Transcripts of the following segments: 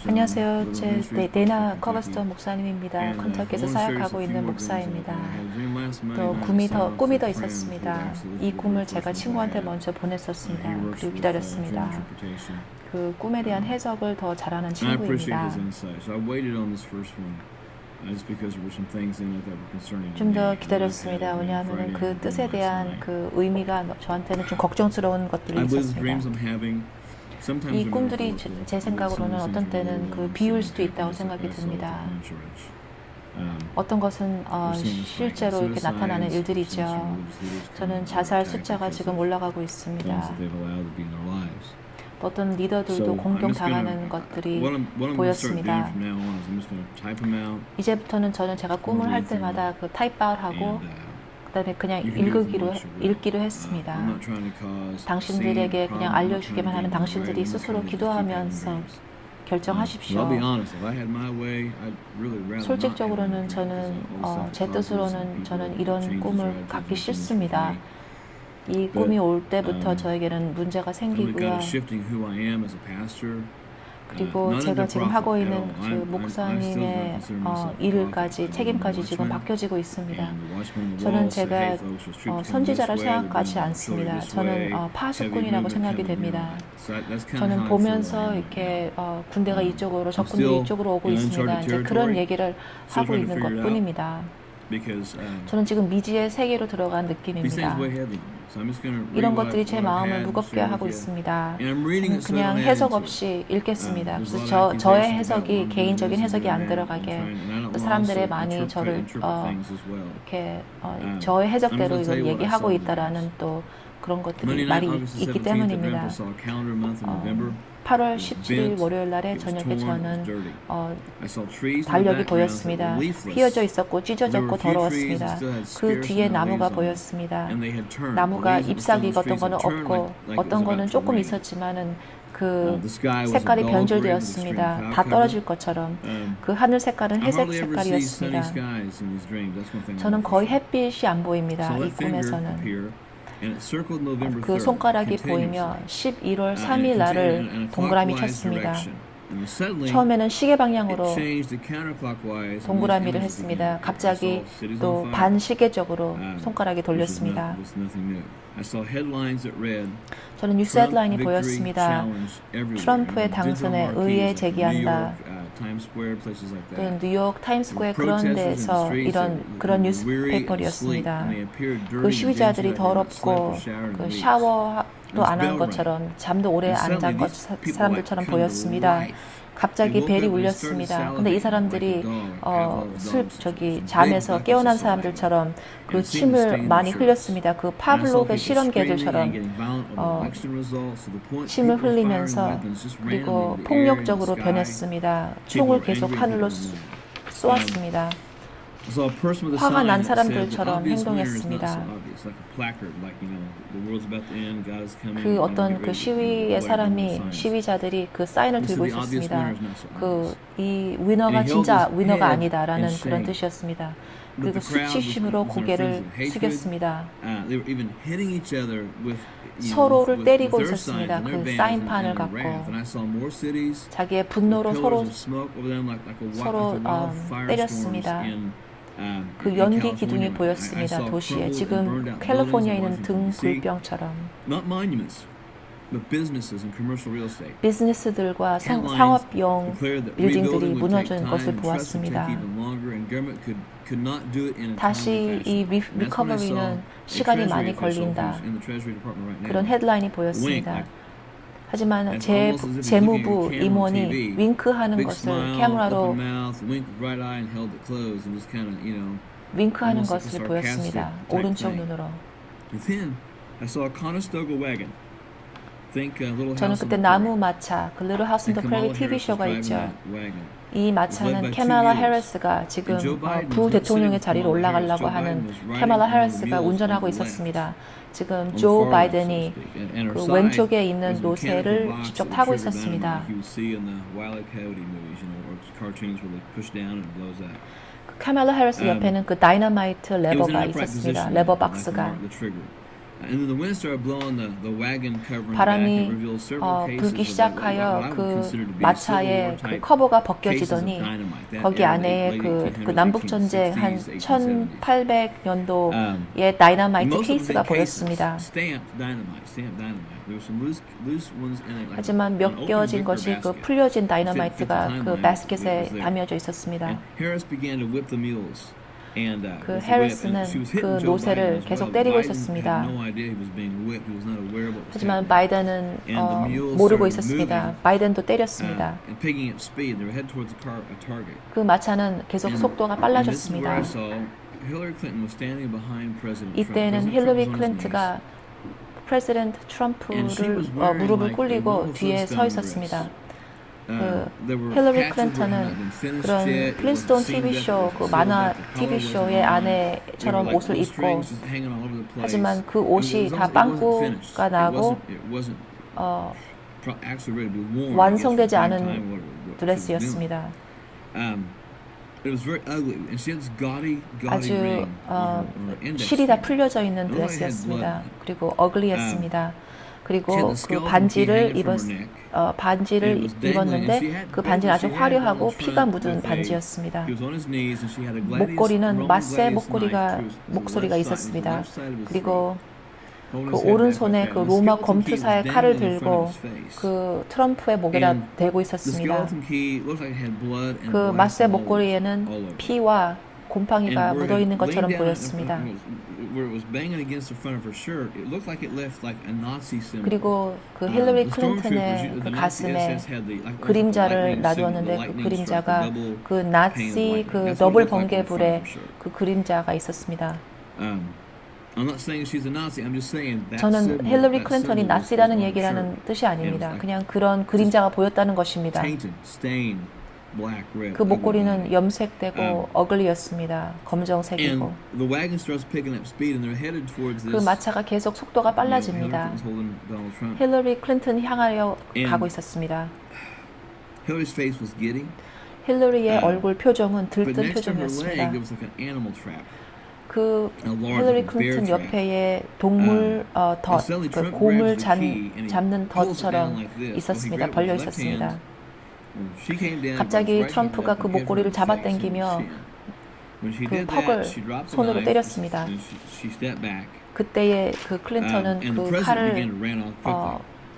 안녕하세요. 네나 커버스톤 목사님입니다. 컨터키에서 사역하고 있는 목사입니다. 또 꿈이 더 있었습니다. 이 꿈을 제가 친구한테 먼저 보냈었습니다. 그리고 기다렸습니다. 그 꿈에 대한 해석을 더 잘하는 친구입니다. 좀 더 기다렸습니다. 왜냐하면 그 뜻에 대한 그 의미가 저한테는 좀 걱정스러운 것들이 있었습니다. 이 꿈들이 제 생각으로는 어떤 때는 그 비유일 수도 있다고 생각이 듭니다. 어떤 것은 실제로 이렇게 나타나는 일들이죠. 저는 자살 숫자가 지금 올라가고 있습니다. 어떤 리더들도 공경당하는 것들이 보였습니다. 이제부터는 저는 제가 꿈을 할 때마다 그 타입아웃하고 그다음에 그냥 읽기로 했습니다. 당신들에게 그냥 알려주기만 하면 당신들이 스스로 기도하면서 결정하십시오. 솔직적으로는 저는 제 뜻으로는 저는 이런 꿈을 갖기 싫습니다. 이 꿈이 올 때부터 저에게는 문제가 생기고요. 그리고 제가 지금 하고 있는 그 목사님의 일까지 책임까지 지금 바뀌어지고 있습니다. 저는 제가 선지자를 생각하지 않습니다. 저는 파수꾼이라고 생각이 됩니다. 저는 보면서 이렇게 군대가 이쪽으로 적군들이 이쪽으로 오고 있습니다. 이제 그런 얘기를 하고 있는 것뿐입니다. 저는 지금 미지의 세계로 들어간 느낌입니다. 이런 것들이 제 마음을 무겁게 하고 있습니다. 저는 그냥 해석 없이 읽겠습니다. 그래서 저의 해석이 개인적인 해석이 안 들어가게 사람들이 많이 저를 이렇게 저의 해석대로 이걸 얘기하고 있다라는 또 그런 것들이 말이 있기 때문입니다. 8월 17일 월요일 날에 저녁에 저는 달력이 보였습니다. 휘어져 있었고 찢어졌고 더러웠습니다. 그 뒤에 나무가 보였습니다. 나무가 잎사귀가 어떤 거는 없고 어떤 거는 조금 있었지만은 그 색깔이 변질되었습니다. 다 떨어질 것처럼 그 하늘 색깔은 회색 색깔이었습니다. 저는 거의 햇빛이 안 보입니다. 이 꿈에서는. 그 손가락이 보이며 11월 3일 날을 동그라미 쳤습니다. 처음에는 시계 방향으로 동그라미를 했습니다. 갑자기 또 반시계적으로 손가락이 돌렸습니다. 저는 뉴스 헤드라인이 보였습니다. 트럼프의 당선에 의회 제기한다. 또 뉴욕 타임스퀘어 그런 데서 그런 뉴스페이퍼였습니다. 그 시위자들이 더럽고 그 샤워도 안 한 것처럼 잠도 오래 안 잔 사람들처럼 보였습니다. 갑자기 벨이 울렸습니다. 근데 이 사람들이 잠에서 깨어난 사람들처럼 그 침을 많이 흘렸습니다. 그 파블로브의 실험개들처럼 침을 흘리면서 그리고 폭력적으로 변했습니다. 총을 계속 하늘로 쏘았습니다. 화가 난 사람들처럼 행동했습니다. 그 어떤 그 시위자들이 그 사인을 들고 있었습니다. 이 위너가 진짜 위너가 아니다라는 그런 뜻이었습니다. 그리고 수치심으로 고개를 숙였습니다. 서로를 때리고 있었습니다. 그 사인판을 갖고 자기의 분노로 서로 때렸습니다. 그 연기 기둥이 보였습니다. 도시에 지금 캘리포니아에 있는 등 불병처럼 비즈니스들과 상업용 빌딩들이 무너진 것을 보았습니다. 다시 이 리커버리는 시간이 많이 걸린다. 그런 헤드라인이 보였습니다. 하지만 재무부 임원이 윙크하는 것을 카메라로 윙크하는 것을 보였습니다. 오른쪽 눈으로. 저는 그때 나무 마차, 그 Little House on the Prairie TV쇼가 있죠. 이 마차는 카말라 해리스가 지금 부대통령의 자리로 올라가려고 하는 카말라 해리스가 운전하고 있었습니다. 지금 조 바이든이 그 왼쪽에 있는 노새를 직접 타고 있었습니다. 카말라 해리스 옆에는 그 다이너마이트 레버가 있었습니다. 레버 박스가. 바람이 불기 시작하여 그 마차의 그 커버가 벗겨지더니 거기 안에 그 남북 전쟁 한 1800년도의 다이너마이트 케이스가 보였습니다. 하지만 몇 개어진 것이 그 풀려진 다이너마이트가 그 바스켓에 담여져 있었습니다. 그 해리스는 그 노새를 계속 때리고 있었습니다. 하지만 바이든은 모르고 있었습니다. 바이든도 때렸습니다. 그 마차는 계속 속도가 빨라졌습니다. 이때는 힐러리 클린턴가 프레지던트 트럼프를 무릎을 꿇리고 뒤에 서 있었습니다. 힐러리 클린턴은 그런 플린스톤 TV쇼, 그 만화 TV쇼의 아내처럼 옷을 입고, 하지만 그 옷이 다 빵꾸가 나고 완성되지 않은 드레스였습니다. 아주 실이 다 풀려져 있는 드레스였습니다. 그리고 어글리했습니다. 그리고 그 반지를 입었는데 그 반지는 아주 화려하고 피가 묻은 반지였습니다. 목걸이는 마세 목소리가 있었습니다. 그리고 그 오른손에 그 로마 검투사의 칼을 들고 그 트럼프의 목에다 대고 있었습니다. 그 마세 목걸이에는 피와 곰팡이가 묻어 있는 것처럼 보였습니다. 그리고 그 힐러리 클린턴의 그 가슴에 그림자를 놔두었는데 그 그림자가 그 나치 그 더블 번개불의 그 그림자가 있었습니다. 저는 힐러리 클린턴이 나치라는 얘기라는 뜻이 아닙니다. 그냥 그런 그림자가 보였다는 것입니다. 그 목걸이는 염색되고 어글리였습니다. 검정색이고. 그 마차가 계속 속도가 빨라집니다. 힐러리 클린턴 향하여 가고 있었습니다. 힐러리의 얼굴 표정은 들뜬 표정이었습니다. 그 힐러리 클린턴 옆에의 동물 덫, 그 곰을 잡는 덫처럼 있었습니다. 벌려 있었습니다. 갑자기 트럼프가 그 목걸이를 잡아당기며 그 턱을 손으로 때렸습니다. 그때에 그 클린턴은 그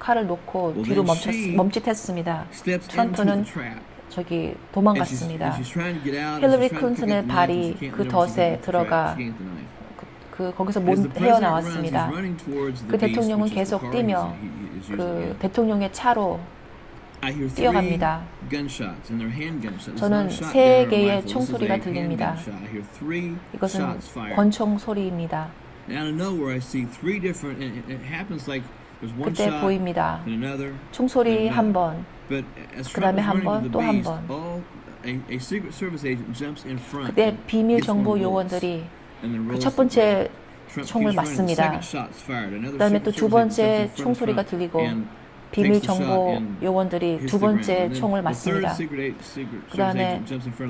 칼을 놓고 뒤로 멈칫했습니다. 트럼프는 저기 도망갔습니다. 힐러리 클린턴의 발이 그 덫에 들어가 거기서 못 헤어나왔습니다. 그 대통령은 계속 뛰며 그 대통령의 차로 뛰어갑니다. 저는 3개의 총소리가 들립니다. 이것은 권총 소리입니다. 그때 보입니다. 총소리 한 번, 그 다음에 한 번, 또 한 번. 그때 비밀 정보 요원들이 그 첫 번째 총을 맞습니다. 그 다음에 또 두 번째 총소리가 들리고 비밀 정보 요원들이 두 번째 총을 맞습니다. 그 다음에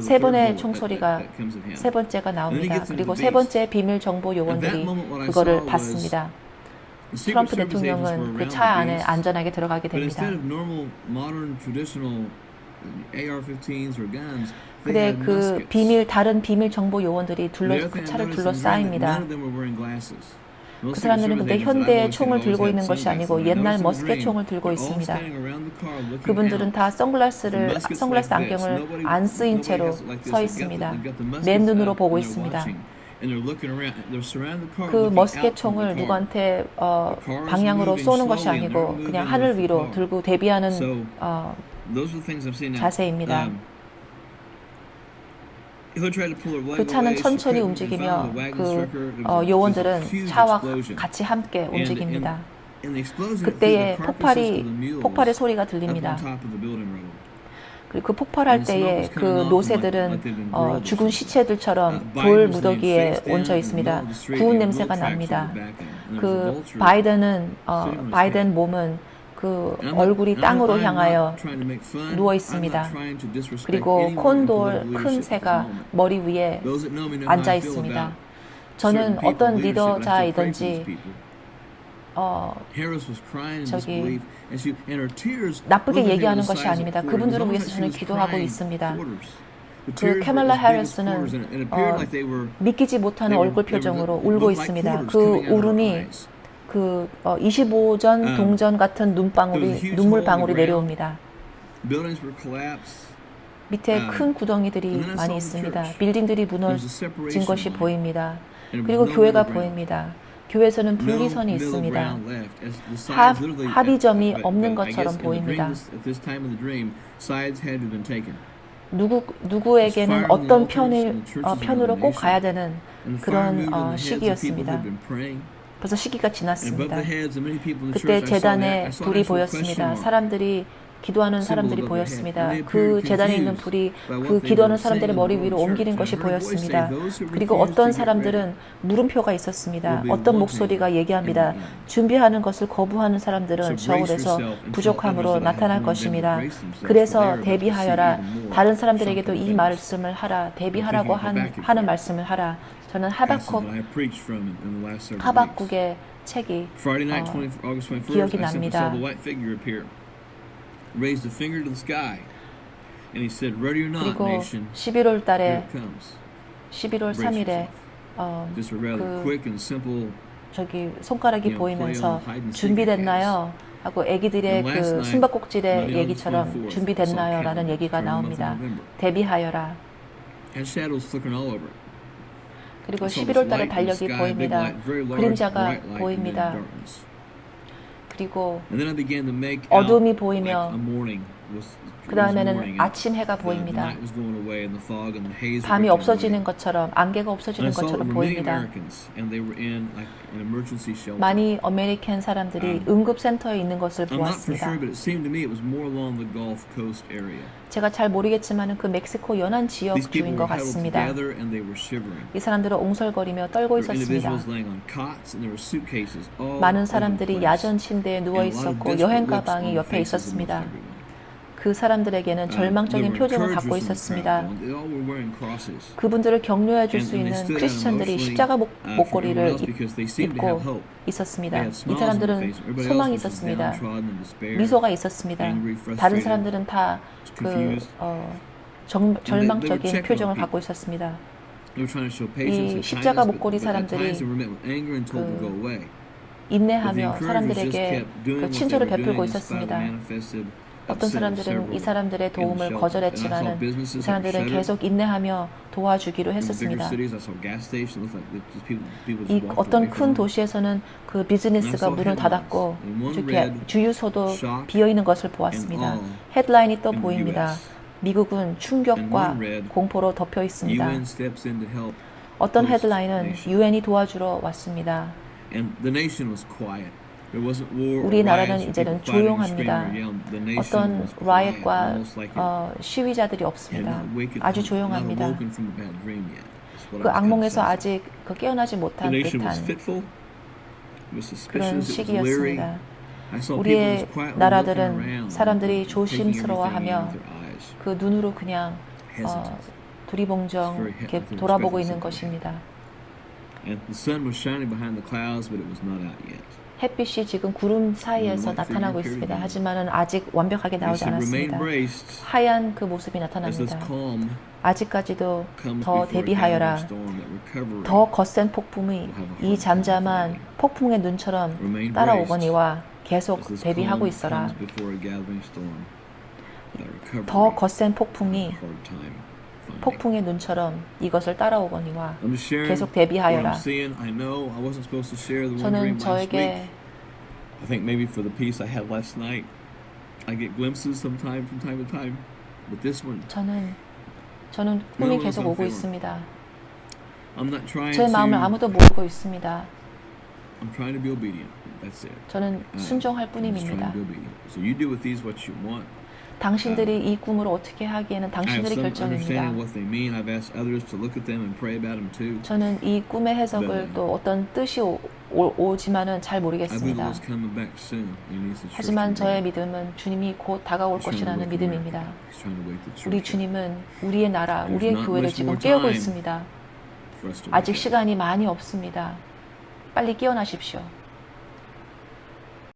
세 번의 총소리가 세 번째가 나옵니다. 그리고 세 번째 비밀 정보 요원들이 그거를 받습니다. 트럼프 대통령은 그 차 안에 안전하게 들어가게 됩니다. 근데 그 다른 비밀 정보 요원들이 그 차를 둘러싸입니다. 그 사람들은 근데 현대의 총을 들고 있는 것이 아니고 옛날 머스켓 총을 들고 있습니다. 그분들은 다 선글라스 안경을 안 쓰인 채로 서 있습니다. 맨눈으로 보고 있습니다. 그 머스켓 총을 누구한테 방향으로 쏘는 것이 아니고 그냥 하늘 위로 들고 대비하는 자세입니다. 그 차는 천천히 움직이며 그 요원들은 차와 같이 함께 움직입니다. 그때에 폭발의 소리가 들립니다. 그리고 그 폭발할 때에 그 노새들은 죽은 시체들처럼 돌 무더기에 얹혀 있습니다. 구운 냄새가 납니다. 그 바이든 몸은 그 얼굴이 땅으로 향하여 누워 있습니다. 그리고 콘돌 큰 새가 머리 위에 앉아 있습니다. 저는 어떤 리더자이든지 저기 나쁘게 얘기하는 것이 아닙니다. 그분들을 위해서 저는 기도하고 있습니다. 그 카말라 해리스는 믿기지 못하는 얼굴 표정으로 울고 있습니다. 그 울음이 그 25전 동전 같은 눈물 방울이 내려옵니다. 밑에 큰 구덩이들이 많이 있습니다. 빌딩들이 무너진 것이 보입니다. 그리고 교회가 보입니다. 교회에서는 분리선이 있습니다. 합의점이 없는 것처럼 보입니다. 누구에게는 어떤 편으로 꼭 가야 되는 그런 시기였습니다. 벌써 시기가 지났습니다. 그때 제단에 불이 보였습니다. 기도하는 사람들이 보였습니다. 그 제단에 있는 불이 그 기도하는 사람들의 머리 위로 옮기는 것이 보였습니다. 그리고 어떤 사람들은 물음표가 있었습니다. 어떤 목소리가 얘기합니다. 준비하는 것을 거부하는 사람들은 저울에서 부족함으로 나타날 것입니다. 그래서 대비하여라. 다른 사람들에게도 이 말씀을 하라. 대비하라고 하는 말씀을 하라. 저는 하박국의 책이 기억이 납니다. Raised a finger to the sky, and he said, "Ready or not, 그리고 nation, 11월 달에 here it comes." 11월 3일에 Just a rather quick and simple. 저기 손가락이 보이면서 준비됐나요? 하고 애기들의 그 숨바꼭질의 얘기처럼 준비됐나요? 라는 얘기가 나옵니다. 대비하여라. Had shadows flickering all over. 그리고 11월 달에 달력이 보입니다. 그림자가 보입니다. 그리고 어둠이 보이며 그 다음에는 아침 해가 보입니다. 밤이 없어지는 것처럼, 안개가 없어지는 것처럼 보입니다. 많이 아메리칸 사람들이 응급센터에 있는 것을 보았습니다. 제가 잘 모르겠지만 그 멕시코 연안 지역 주인 것 같습니다. 이 사람들은 옹설거리며 떨고 있었습니다. 많은 사람들이 야전 침대에 누워 있었고 여행 가방이 옆에 있었습니다. 그 사람들에게는 절망적인 표정을 갖고 있었습니다. 그분들을 격려해 줄 수 있는 크리스천들이 십자가 목걸이를 입고 있었습니다. 이 사람들은 소망이 있었습니다. 미소가 있었습니다. 다른 사람들은 다 절망적인 표정을 갖고 있었습니다. 이 십자가 목걸이 사람들이 인내하며 사람들에게 그 친절을 베풀고 있었습니다. 어떤 사람들은 이 사람들의 도움을 거절했지만 이 사람들은 계속 인내하며 도와주기로 했었습니다. 이 어떤 큰 도시에서는 그 비즈니스가 문을 닫았고 주유소도 비어있는 것을 보았습니다. 헤드라인이 또 보입니다. 미국은 충격과 공포로 덮여 있습니다. 어떤 헤드라인은 유엔이 도와주러 왔습니다. 우리나라는 이제는 조용합니다. 어떤 라이엇과 시위자들이 없습니다. 아주 조용합니다. 그 악몽에서 아직 깨어나지 못한 듯한 그런 시기였습니다. 우리의 나라들은 사람들이 조심스러워하며 그 눈으로 그냥 두리봉정 이렇게 돌아보고 있는 것입니다. 햇빛이 지금 구름 사이에서 나타나고 있습니다. 하지만 아직 완벽하게 나오지 않았습니다. 하얀 그 모습이 나타납니다. 아직까지도 더 대비하여라. 더 거센 폭풍이 이 잠잠한 폭풍의 눈처럼 따라오거니와 계속 대비하고 있어라. 더 거센 폭풍의 눈처럼 이것을 따라오거니와 계속 대비하여라. 저는 저에게 I think maybe for the peace I had last night, I get glimpses sometime from time to time, but this one. 저는 꿈이 계속 오고 있습니다. I'm not trying 제 마음을 아무도 모르고 있습니다. I'm trying to be obedient. That's it. 저는 순종할 뿐입니다. So you do with these what you want. 당신들이 이 꿈을 어떻게 하기에는 당신들의 결정입니다. 저는 이 꿈의 해석을 또 어떤 뜻이 오지만은 잘 모르겠습니다. 하지만 저의 믿음은 주님이 곧 다가올 것이라는 믿음입니다. 우리 주님은 우리의 나라, 우리의 교회를 지금 깨우고 있습니다. 아직 시간이 많이 없습니다. 빨리 깨어나십시오.